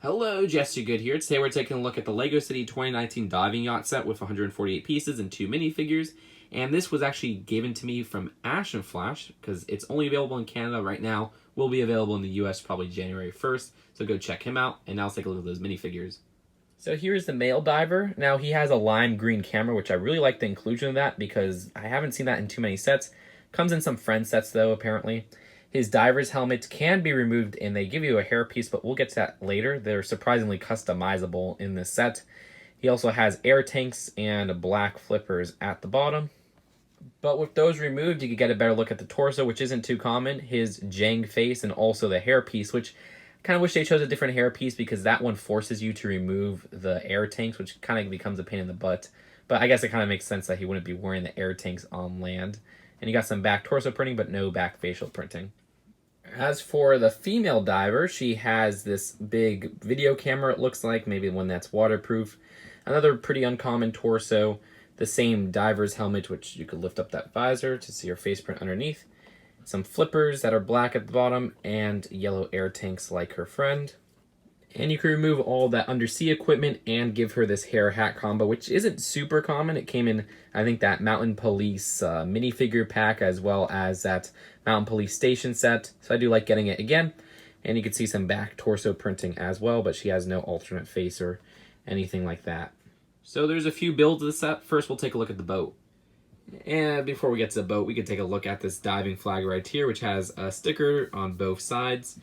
Hello, Jesse Good here. Today we're taking a look at the LEGO City 2019 Diving Yacht set with 148 pieces and 2 minifigures. And this was actually given to me from Ash and Flash because it's only available in Canada right now. Will be available in the US probably January 1st. So go check him out. And now let's take a look at those minifigures. So here's the male diver. Now he has a lime green camera, which I really like the inclusion of that because I haven't seen that in too many sets. Comes in some friend sets though, apparently. His diver's helmet can be removed and they give you a hairpiece, but we'll get to that later. They're surprisingly customizable in this set. He also has air tanks and black flippers at the bottom. But with those removed, you can get a better look at the torso, which isn't too common, his Jang face, and also the hairpiece, which I kind of wish they chose a different hairpiece because that one forces you to remove the air tanks, which kind of becomes a pain in the butt. But I guess it kind of makes sense that he wouldn't be wearing the air tanks on land. And you got some back torso printing, but no back facial printing. As for the female diver, she has this big video camera, it looks like, maybe one that's waterproof. Another pretty uncommon torso, the same diver's helmet, which you could lift up that visor to see her face print underneath. Some flippers that are black at the bottom, and yellow air tanks like her friend. And you can remove all that undersea equipment and give her this hair hat combo, which isn't super common. It came in, I think, that Mountain Police minifigure pack as well as that Mountain Police station set. So I do like getting it again. And you can see some back torso printing as well, but she has no alternate face or anything like that. So there's a few builds of the set. First, we'll take a look at the boat. And before we get to the boat, we can take a look at this diving flag right here, which has a sticker on both sides.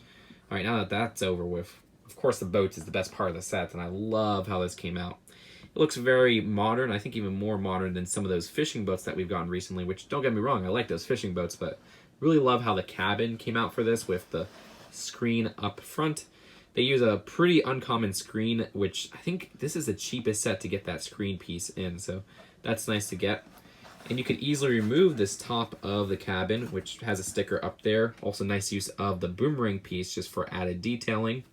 All right, now that that's over with, of course, the boat is the best part of the set, and I love how this came out. It looks very modern, I think even more modern than some of those fishing boats that we've gotten recently, which, don't get me wrong, I like those fishing boats, but really love how the cabin came out for this with the screen up front. They use a pretty uncommon screen, which I think this is the cheapest set to get that screen piece in, so that's nice to get. And you can easily remove this top of the cabin, which has a sticker up there. Also nice use of the boomerang piece just for added detailing.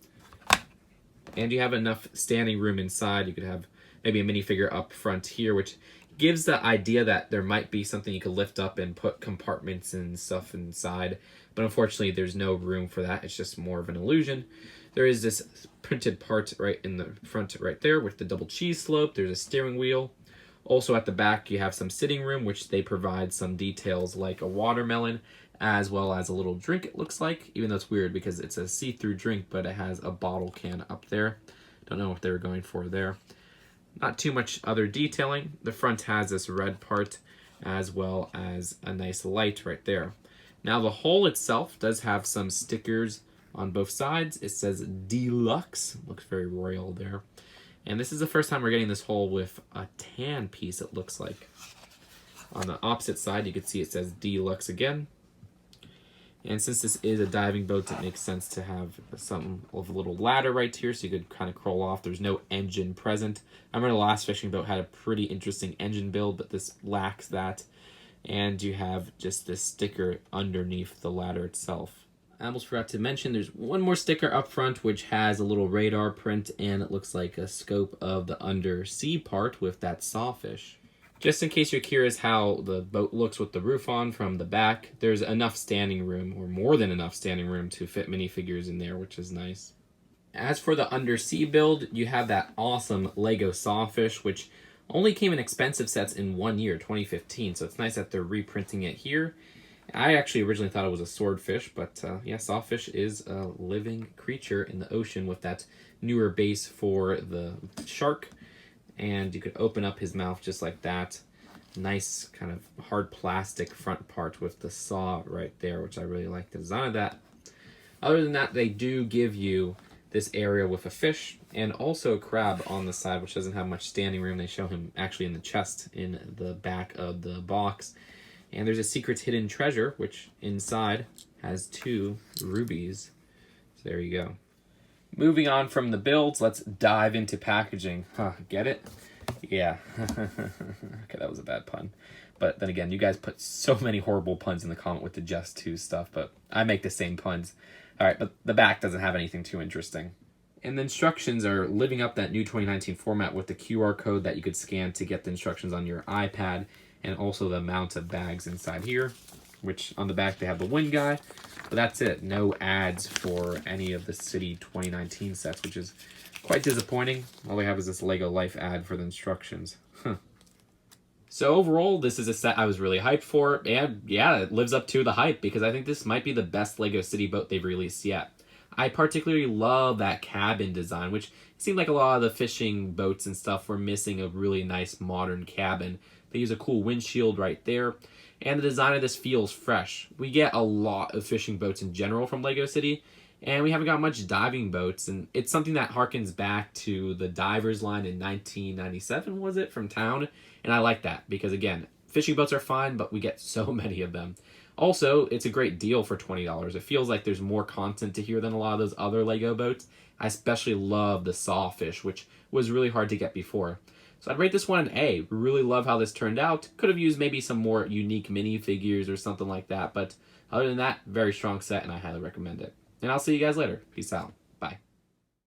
And you have enough standing room inside. You could have maybe a minifigure up front here, which gives the idea that there might be something you could lift up and put compartments and stuff inside. But unfortunately, there's no room for that. It's just more of an illusion. There is this printed part right in the front right there with the double cheese slope. There's a steering wheel. Also at the back, you have some sitting room, which they provide some details like a watermelon, as well as a little drink, it looks like, even though it's weird because it's a see-through drink, but it has a bottle can up there. Don't know what they were going for there. Not too much other detailing. The front has this red part, as well as a nice light right there. Now the hull itself does have some stickers on both sides. It says Deluxe, looks very royal there. And this is the first time we're getting this hull with a tan piece, it looks like. On the opposite side, you can see it says Deluxe again. And since this is a diving boat, it makes sense to have something of a little ladder right here so you could kind of crawl off. There's no engine present. I remember the last fishing boat had a pretty interesting engine build, but this lacks that. And you have just this sticker underneath the ladder itself. I almost forgot to mention there's one more sticker up front which has a little radar print and it looks like a scope of the undersea part with that sawfish. Just in case you're curious how the boat looks with the roof on from the back, there's enough standing room, or more than enough standing room, to fit minifigures in there, which is nice. As for the undersea build, you have that awesome Lego sawfish, which only came in expensive sets in 1 year, 2015, so it's nice that they're reprinting it here. I actually originally thought it was a swordfish, but yeah, sawfish is a living creature in the ocean with that newer base for the shark. And you could open up his mouth just like that. Nice kind of hard plastic front part with the saw right there, which I really like the design of that. Other than that, they do give you this area with a fish and also a crab on the side, which doesn't have much standing room. They show him actually in the chest in the back of the box. And there's a secret hidden treasure, which inside has 2 rubies. So there you go. Moving on from the builds, let's dive into packaging. Get it? Yeah. Okay, that was a bad pun. But then again, you guys put so many horrible puns in the comment with the Just 2 stuff, but I make the same puns. All right, but the back doesn't have anything too interesting. And the instructions are living up that new 2019 format with the QR code that you could scan to get the instructions on your iPad and also the amount of bags inside here. which on the back they have the wind guy. But that's it. No ads for any of the City 2019 sets, which is quite disappointing. All they have is this Lego Life ad for the instructions. So overall, this is a set I was really hyped for, and yeah, it lives up to the hype because I think this might be the best Lego City boat they've released yet. I particularly love that cabin design, which seemed like a lot of the fishing boats and stuff were missing a really nice modern cabin. They use a cool windshield right there, and the design of this feels fresh. We get a lot of fishing boats in general from Lego City, and we haven't got much diving boats, and it's something that harkens back to the Divers line in 1997, was it, from Town? And I like that because, again, fishing boats are fine, but we get so many of them. Also, it's a great deal for $20. It feels like there's more content to here than a lot of those other Lego boats. I especially love the sawfish, which was really hard to get before. So I'd rate this one an A. Really love how this turned out. Could have used maybe some more unique minifigures or something like that, but other than that, very strong set, and I highly recommend it. And I'll see you guys later. Peace out.